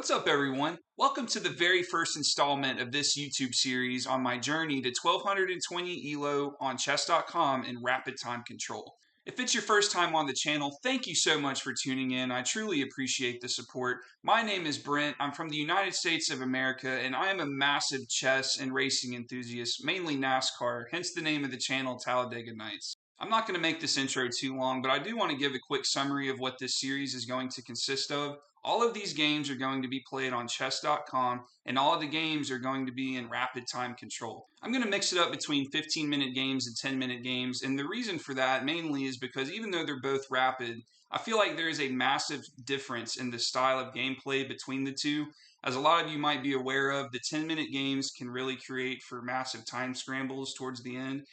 What's up, everyone? Welcome to the very first installment of this YouTube series on my journey to 1220 ELO on chess.com in rapid time control. If it's your first time on the channel, thank you so much for tuning in. I truly appreciate the support. My name is Brent. I'm from the United States of America, and I am a massive chess and racing enthusiast, mainly NASCAR, hence the name of the channel, Talladega Nights. I'm not going to make this intro too long, but I do want to give a quick summary of what this series is going to consist of. All of these games are going to be played on chess.com, and all of the games are going to be in rapid time control. I'm going to mix it up between 15-minute games and 10-minute games, and the reason for that mainly is because even though they're both rapid, I feel like there is a massive difference in the style of gameplay between the two. As a lot of you might be aware of, the 10-minute games can really create for massive time scrambles towards the end.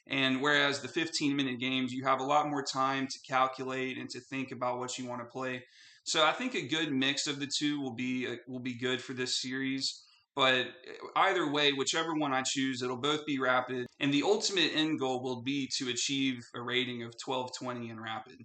And whereas the 15-minute games, you have a lot more time to calculate and to think about what you want to play. So I think a good mix of the two will be good for this series. But either way, whichever one I choose, it'll both be rapid. And the ultimate end goal will be to achieve a rating of 1220 in rapid.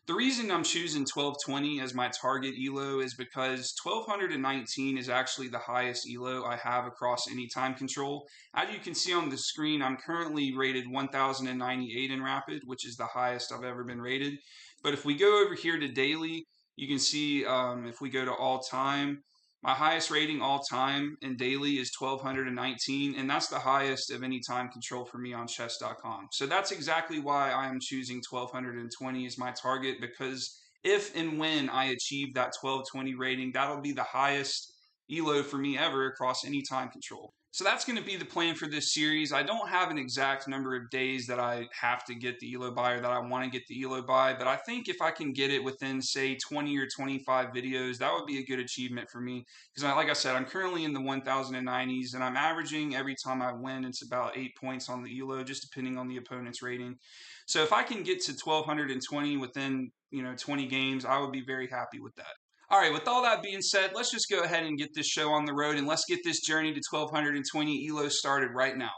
The reason I'm choosing 1220 as my target ELO is because 1219 is actually the highest ELO I have across any time control. As you can see on the screen, I'm currently rated 1098 in rapid, which is the highest I've ever been rated. But if we go over here to daily, you can see if we go to all time, my highest rating all time in daily is 1219, and that's the highest of any time control for me on chess.com. So that's exactly why I am choosing 1220 as my target, because if and when I achieve that 1220 rating, that'll be the highest ELO for me ever across any time control. So that's going to be the plan for this series. I don't have an exact number of days that I have to get the ELO by or that I want to get the ELO by, but I think if I can get it within, say, 20 or 25 videos, that would be a good achievement for me. Because like I said, I'm currently in the 1090s, and I'm averaging every time I win, it's about 8 points on the ELO, just depending on the opponent's rating. So if I can get to 1220 within 20 games, I would be very happy with that. All right, with all that being said, let's just go ahead and get this show on the road, and let's get this journey to 1220 ELO started right now.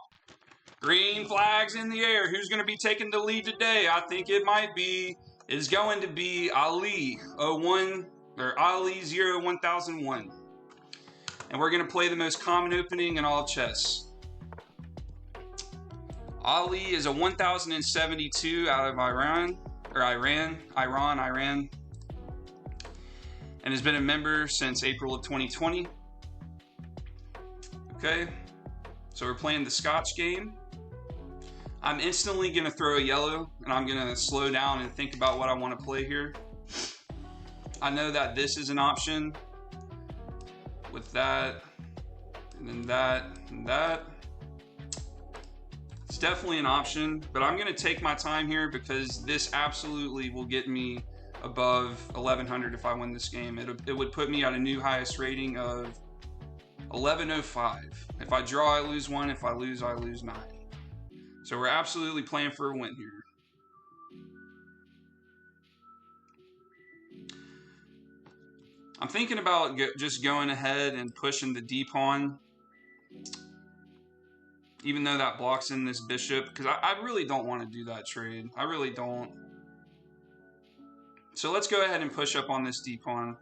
Green flags in the air. Who's going to be taking the lead today? I think it's going to be Ali 01 or Ali 01001. And we're going to play the most common opening in all of chess. Ali is a 1072 out of Iran, and has been a member since April of 2020. Okay, so we're playing the Scotch game. I'm instantly going to throw a yellow, and I'm going to slow down and think about what I want to play here. I know that this is an option with that, and then that, and that. It's definitely an option, but I'm going to take my time here because this absolutely will get me above 1100 if I win this game. It would put me at a new highest rating of 1105. If I draw, I lose 1. If I lose, I lose 9. So we're absolutely playing for a win here. I'm thinking about just going ahead and pushing the D pawn, even though that blocks in this bishop, because I really don't want to do that trade. I really don't. So let's go ahead and push up on this D pawn.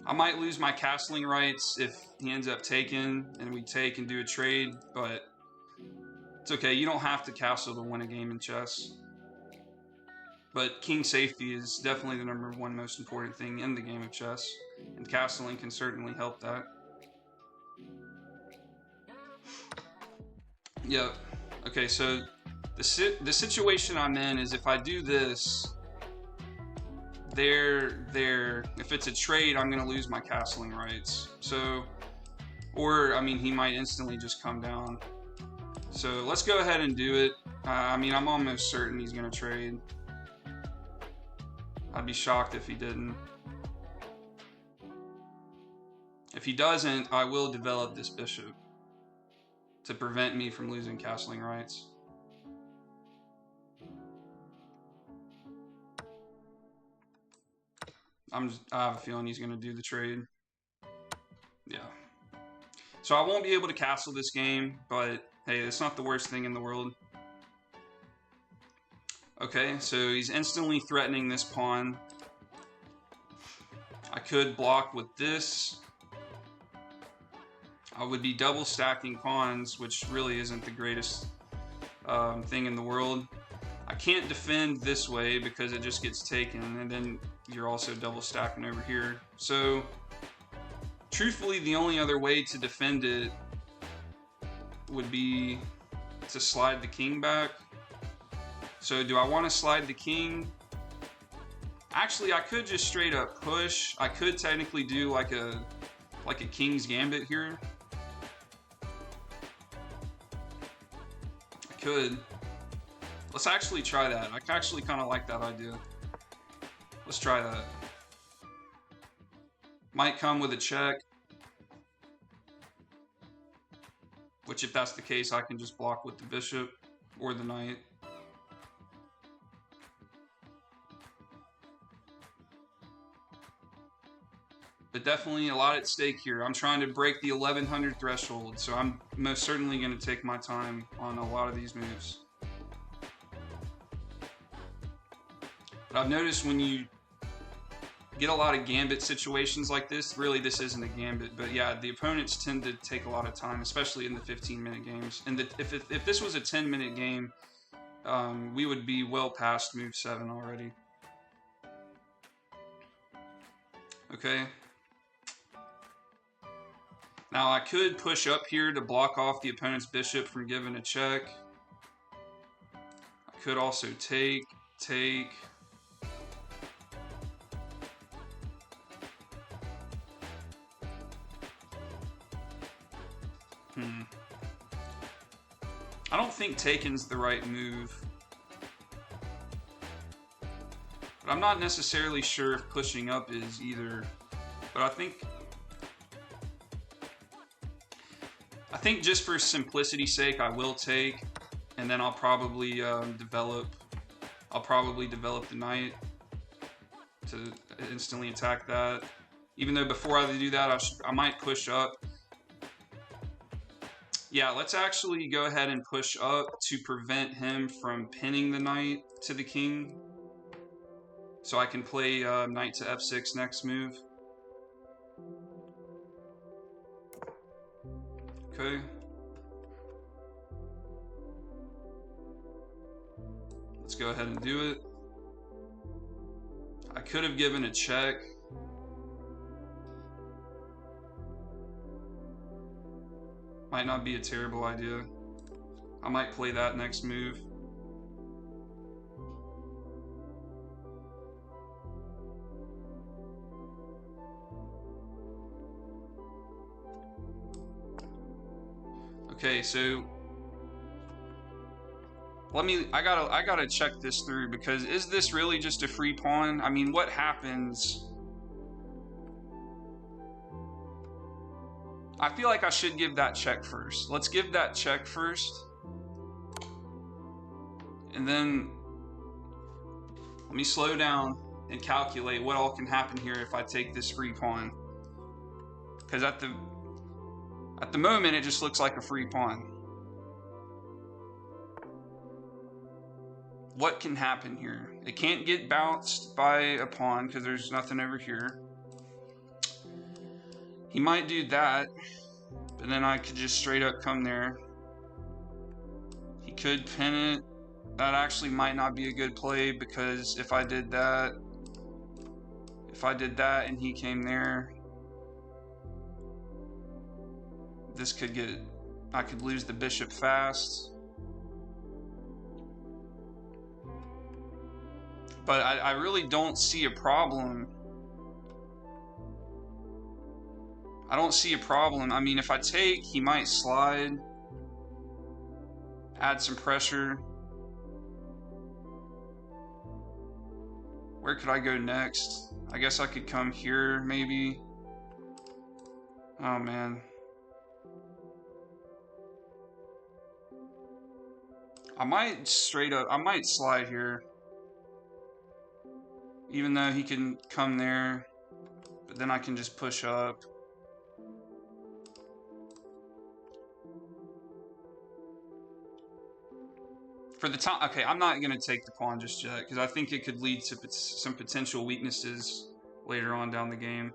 I might lose my castling rights if he ends up taking and we take and do a trade, but it's okay. You don't have to castle to win a game in chess. But king safety is definitely the #1 most important thing in the game of chess, and castling can certainly help that. Yep. Okay, so the situation I'm in is if I do this, if it's a trade, I'm going to lose my castling rights. So, or, I mean, he might instantly just come down. So let's go ahead and do it. I mean, I'm almost certain he's going to trade. I'd be shocked if he didn't. If he doesn't, I will develop this bishop to prevent me from losing castling rights. I have a feeling he's going to do the trade. Yeah. So I won't be able to castle this game, but hey, it's not the worst thing in the world. Okay, so he's instantly threatening this pawn. could block with this. I would be double stacking pawns, which really isn't the greatest thing in the world. I can't defend this way because it just gets taken, and then you're also double stacking over here. So, truthfully, the only other way to defend it would be to slide the king back. So, do I want to slide the king? Actually, I could just straight up push. I could technically do like a king's gambit here. I could. Let's actually try that. I actually kind of like that idea. Let's try that. Might come with a check. Which, if that's the case, I can just block with the bishop or the knight. But definitely a lot at stake here. I'm trying to break the 1100 threshold, so I'm most certainly going to take my time on a lot of these moves. But I've noticed when you get a lot of gambit situations like this, really this isn't a gambit, but yeah, the opponents tend to take a lot of time, especially in the 15-minute games. And if this was a 10-minute game, we would be well past move 7 already. Okay. Now I could push up here to block off the opponent's bishop from giving a check. I could also take. I don't think taking's the right move. But I'm not necessarily sure if pushing up is either. But I think just for simplicity's sake, I will take, and then I'll probably develop the knight to instantly attack that. Even though before I do that, I might push up. Yeah, let's actually go ahead and push up to prevent him from pinning the knight to the king. So I can play knight to f6 next move. Okay. Let's go ahead and do it. I could have given a check. Might not be a terrible idea. I might play that next move. Okay, so I gotta check this through, because is this really just a free pawn? I mean, what happens? I feel like I should give that check first. Let's give that check first. And then let me slow down and calculate what all can happen here if I take this free pawn. Because at the moment, it just looks like a free pawn. What can happen here? It can't get bounced by a pawn because there's nothing over here. He might do that, but then I could just straight up come there. He could pin it. That actually might not be a good play, because if I did that and he came there, I could lose the bishop fast. But I really don't see a problem. I don't see a problem. I mean, if I take, he might slide, add some pressure. Where could I go next? I guess I could come here, maybe. Oh, man. I might slide here. Even though he can come there, but then I can just push up. For the time, okay, I'm not gonna take the pawn just yet, because I think it could lead to some potential weaknesses later on down the game.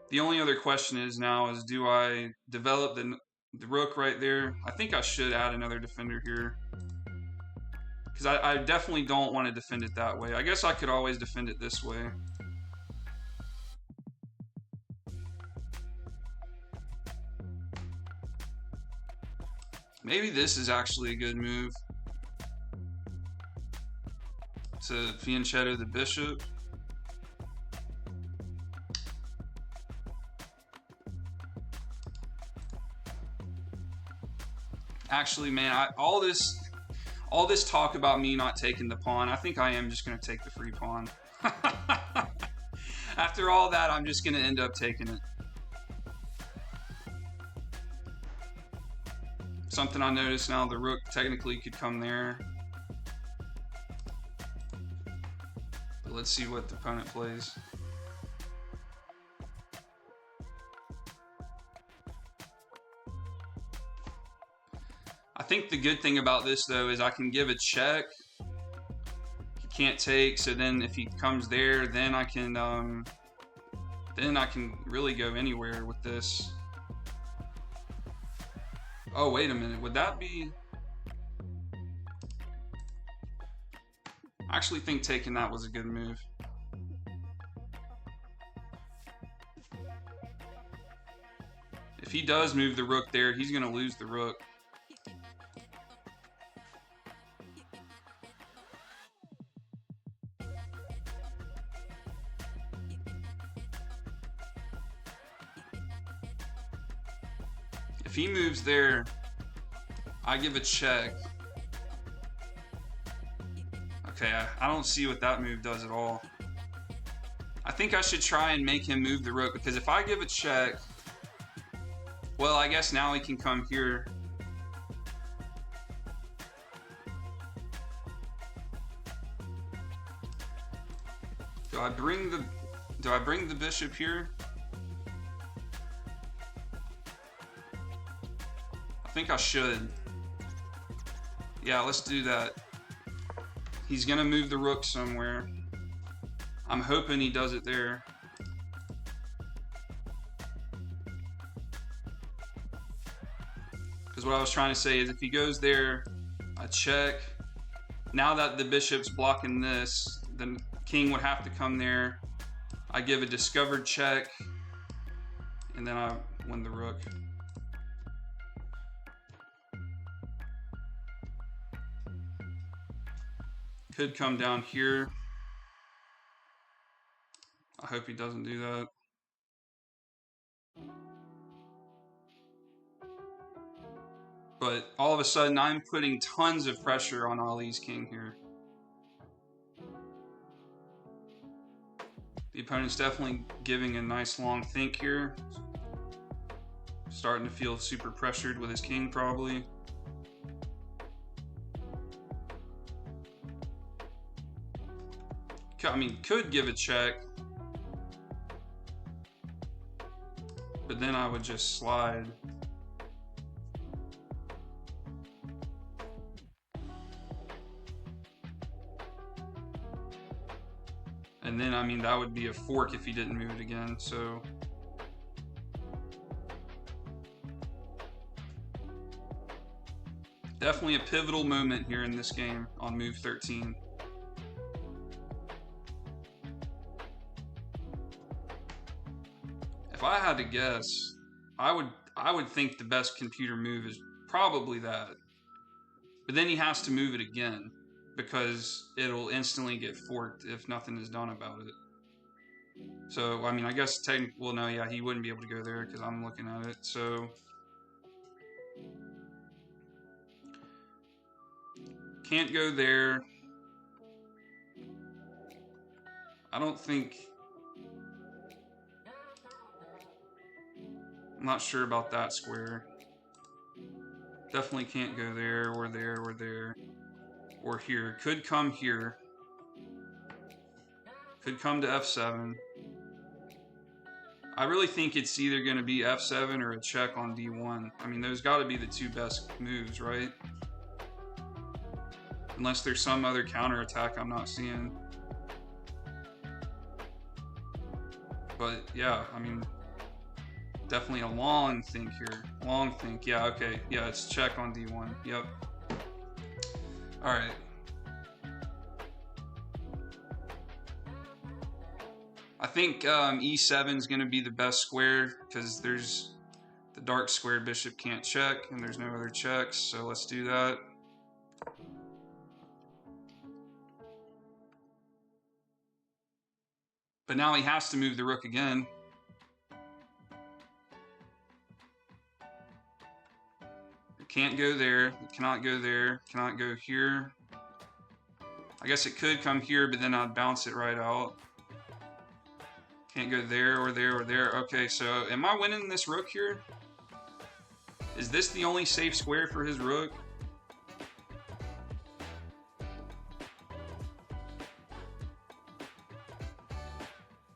The only other question is now is, do I develop the rook right there? I think I should add another defender here, because I definitely don't want to defend it that way. I guess I could always defend it this way. Maybe this is actually a good move to fianchetto the bishop. Actually, man, all this talk about me not taking the pawn, I think I am just going to take the free pawn. After all that, I'm just going to end up taking it. Something I noticed now, the rook technically could come there. But let's see what the opponent plays. I think the good thing about this, though, is I can give a check. He can't take, so then if he comes there, then I can really go anywhere with this. Oh, wait a minute. Would that be... I actually think taking that was a good move. If he does move the rook there, he's going to lose the rook. If he moves there, I give a check. Okay, I don't see what that move does at all. I think I should try and make him move the rook, because if I give a check, well, I guess now he can come here. Do I bring the bishop here? I think I should. Yeah, let's do that. He's gonna move the rook somewhere. I'm hoping he does it there. Because what I was trying to say is if he goes there, I check. Now that the bishop's blocking this, the king would have to come there. I give a discovered check, and then I win the rook. Could come down here. I hope he doesn't do that. But all of a sudden, I'm putting tons of pressure on Ali's king here. The opponent's definitely giving a nice long think here. Starting to feel super pressured with his king, probably. I mean, could give a check, but then I would just slide. And then, I mean, that would be a fork if he didn't move it again, so. Definitely a pivotal moment here in this game on move 13. If I had to guess, I would think the best computer move is probably that. But then he has to move it again, because it'll instantly get forked if nothing is done about it. So, I mean, I guess technically, well, no, yeah, he wouldn't be able to go there because I'm looking at it. So, can't go there. I don't think... I'm not sure about that square. Definitely can't go there, or there, or there, or here. Could come here. Could come to f7. I really think it's either going to be f7 or a check on d1. I mean, those got to be the two best moves, right? Unless there's some other counterattack I'm not seeing. But yeah, I mean, definitely a long think here. Long think. Yeah, okay. Yeah, it's check on d1. Yep. All right. I think e7 is going to be the best square because there's the dark squared bishop can't check and there's no other checks. So let's do that. But now he has to move the rook again. It can't go there. It cannot go there. Cannot go here. I guess it could come here, but then I'd bounce it right out. Can't go there or there or there. Okay, so am I winning this rook here? Is this the only safe square for his rook?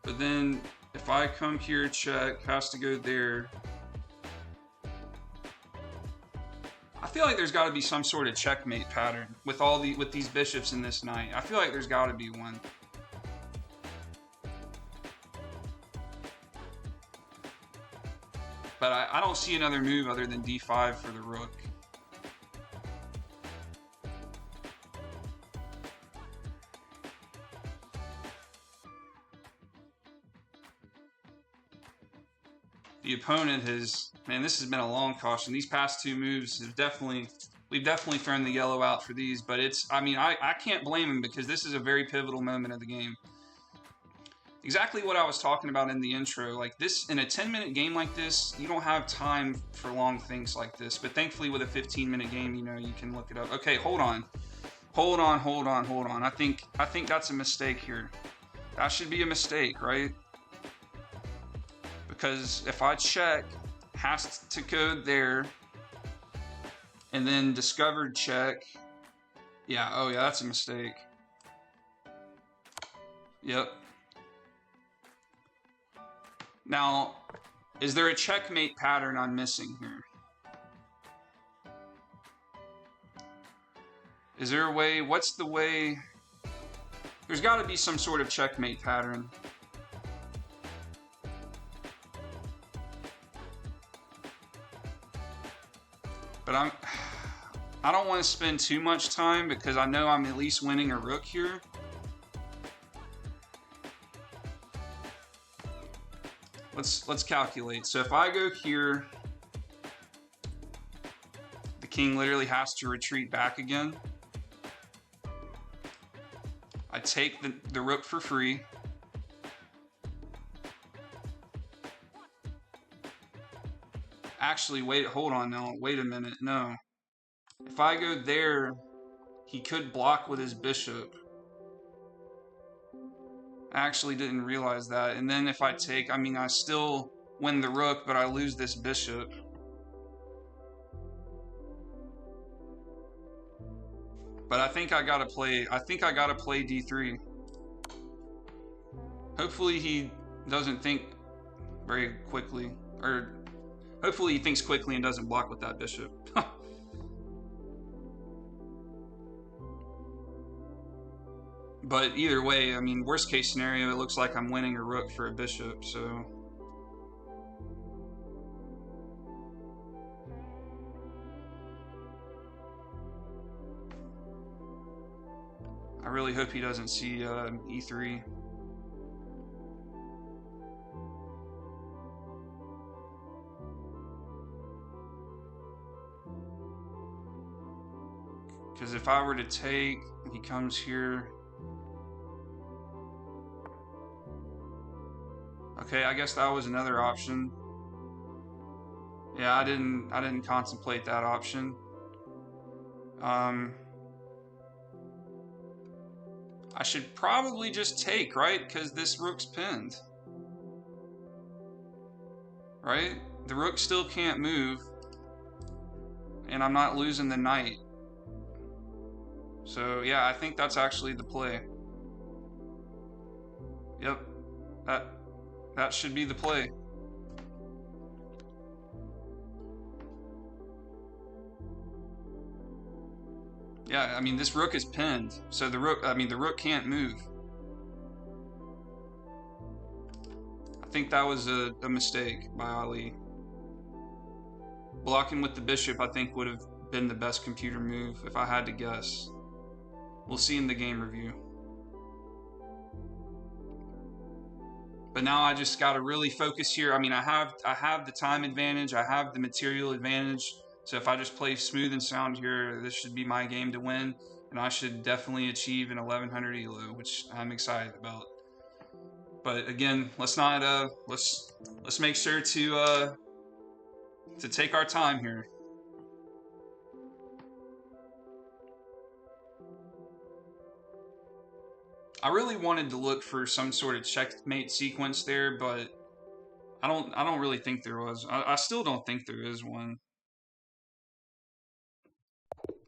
But then if I come here, check, has to go there. I feel like there's got to be some sort of checkmate pattern with these bishops in this knight. I feel like there's got to be one. But I don't see another move other than d5 for the rook. The opponent has, man, this has been a long caution. These past two moves have we've definitely thrown the yellow out for these, but I mean, I can't blame him because this is a very pivotal moment of the game. Exactly what I was talking about in the intro. Like this, in a 10-minute game like this, you don't have time for long things like this. But thankfully, with a 15-minute game, you know, you can look it up. Okay, hold on. I think that's a mistake here. That should be a mistake, right? Because if I check, has to go there, and then discovered check. Yeah, oh yeah, that's a mistake. Yep. Now, is there a checkmate pattern I'm missing here? Is there a way? What's the way? There's got to be some sort of checkmate pattern. But I don't want to spend too much time because I know I'm at least winning a rook here. Let's calculate. So if I go here, the king literally has to retreat back again. I take the rook for free. Actually, wait, hold on now. Wait a minute. No. If I go there, he could block with his bishop. I actually didn't realize that. And then if I take, I mean, I still win the rook, but I lose this bishop. But I think I gotta play d3. Hopefully he doesn't think very quickly, or hopefully he thinks quickly and doesn't block with that bishop. But either way, I mean, worst case scenario, it looks like I'm winning a rook for a bishop, so. I really hope he doesn't see e3. Because if I were to take, he comes here. Okay, I guess that was another option. Yeah, I didn't contemplate that option. I should probably just take, right? Because this rook's pinned. Right? The rook still can't move. And I'm not losing the knight. So yeah, I think that's actually the play. Yep. That should be the play. Yeah, I mean, this rook is pinned, so the rook can't move. I think that was a mistake by Ali. Blocking with the bishop, I think, would have been the best computer move if I had to guess. We'll see in the game review. But now I just got to really focus here. I mean, I have the time advantage. I have the material advantage. So if I just play smooth and sound here, this should be my game to win. And I should definitely achieve an 1100 elo, which I'm excited about. But again, let's not let's make sure to take our time here. I really wanted to look for some sort of checkmate sequence there, but I don't really think there was. I still don't think there is one.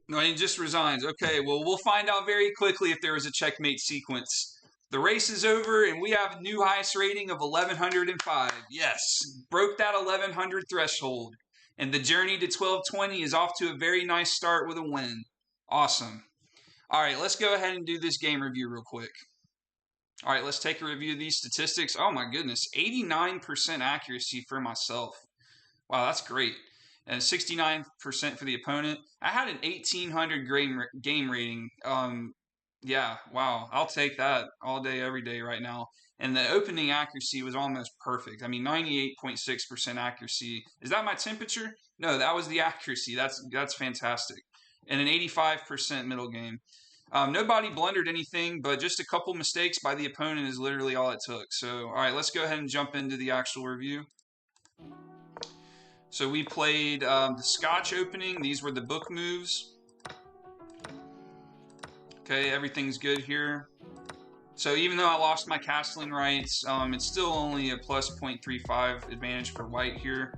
No, he just resigns. Okay, well, we'll find out very quickly if there was a checkmate sequence. The race is over, and we have a new highest rating of 1105. Yes, broke that 1100 threshold. And the journey to 1220 is off to a very nice start with a win. Awesome. All right, let's go ahead and do this game review real quick. All right, let's take a review of these statistics. Oh my goodness, 89% accuracy for myself. Wow, that's great. And 69% for the opponent. I had an 1800 game rating. Yeah, wow, I'll take that all day, every day right now. And the opening accuracy was almost perfect. I mean, 98.6% accuracy. Is that my temperature? No, that was the accuracy. That's fantastic. And an 85% middle game. Nobody blundered anything, but just a couple mistakes by the opponent is literally all it took. So, all right, let's go ahead and jump into the actual review. So we played the Scotch opening. These were the book moves. Okay, everything's good here. So even though I lost my castling rights, it's still only a plus 0.35 advantage for white here.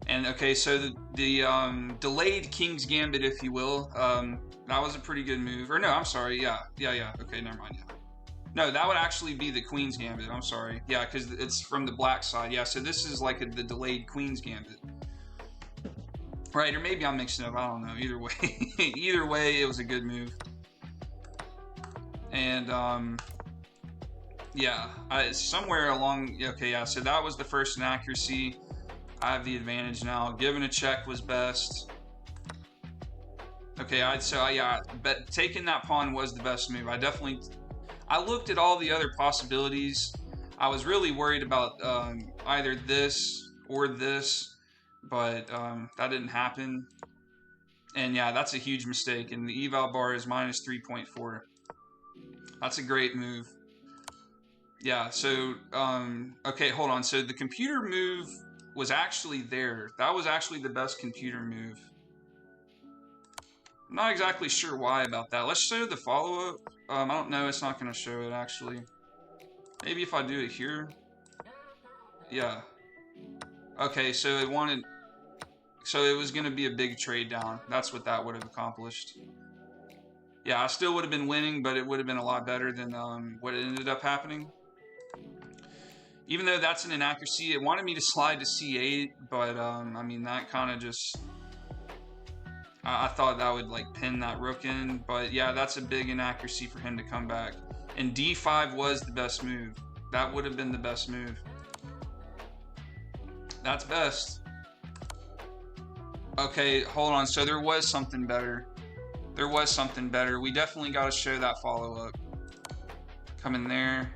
And okay, so the delayed King's Gambit, if you will, that was a pretty good move. Or no, I'm sorry, yeah. Okay, never mind. Yeah. No, that would actually be the Queen's Gambit. I'm sorry. Yeah, because it's from the black side. Yeah, so this is like the delayed Queen's Gambit. Right, or maybe I'm mixing up. I don't know. Either way, either way, it was a good move. And yeah, somewhere along. Okay, yeah. So that was the first inaccuracy. I have the advantage now. Giving a check was best. Okay, yeah, but taking that pawn was the best move. I looked at all the other possibilities. I was really worried about either this or this, but that didn't happen. And yeah, that's a huge mistake. And the eval bar is minus 3.4. That's a great move. Yeah, so, okay, hold on. So the computer move was actually there. That was actually the best computer move. I'm not exactly sure why about that. Let's show the follow-up. I don't know. It's not going to show it, actually. Maybe if I do it here. Yeah. Okay, so it was going to be a big trade down. That's what that would have accomplished. Yeah, I still would have been winning, but it would have been a lot better than what ended up happening. Even though that's an inaccuracy, it wanted me to slide to c8, but I mean, that kind of just... I thought that would like pin that rook in, but yeah, that's a big inaccuracy for him to come back. And d5 was the best move. That would have been the best move. That's best. Okay, hold on. So there was something better. There was something better. We definitely got to show that follow-up. Come in there.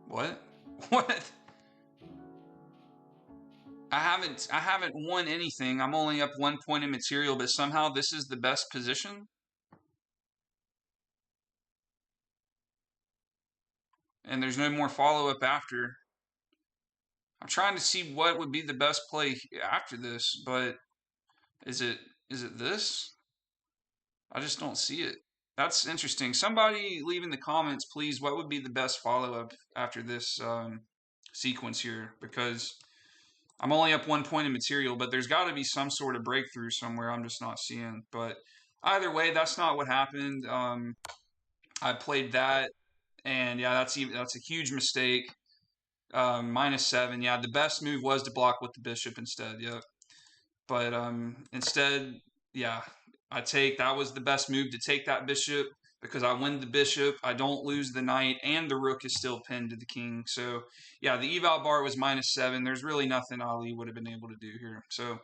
What? What? I haven't won anything. I'm only up 1 point in material, but somehow this is the best position. And there's no more follow-up after. I'm trying to see what would be the best play after this, but is it this? I just don't see it. That's interesting. Somebody leave in the comments, please, what would be the best follow-up after this sequence here? Because I'm only up 1 point in material, but there's got to be some sort of breakthrough somewhere I'm just not seeing. But either way, that's not what happened. I played that, and yeah, that's a huge mistake. -7. Yeah, the best move was to block with the bishop instead. Yep. But instead, yeah, That was the best move to take that bishop because I win the bishop, I don't lose the knight, and the rook is still pinned to the king. So yeah, the eval bar was -7. There's really nothing Ali would have been able to do here. So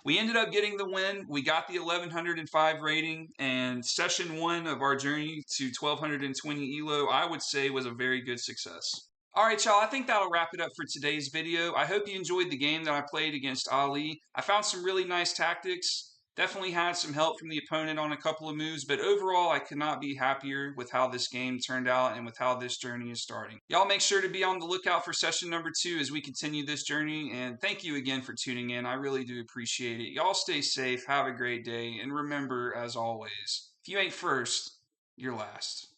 we ended up getting the win. We got the 1105 rating, and session 1 of our journey to 1220 elo, I would say, was a very good success. All right, y'all, I think that'll wrap it up for today's video. I hope you enjoyed the game that I played against Ali. I found some really nice tactics. Definitely had some help from the opponent on a couple of moves, but overall, I could not be happier with how this game turned out and with how this journey is starting. Y'all make sure to be on the lookout for session number 2 as we continue this journey, and thank you again for tuning in. I really do appreciate it. Y'all stay safe, have a great day, and remember, as always, if you ain't first, you're last.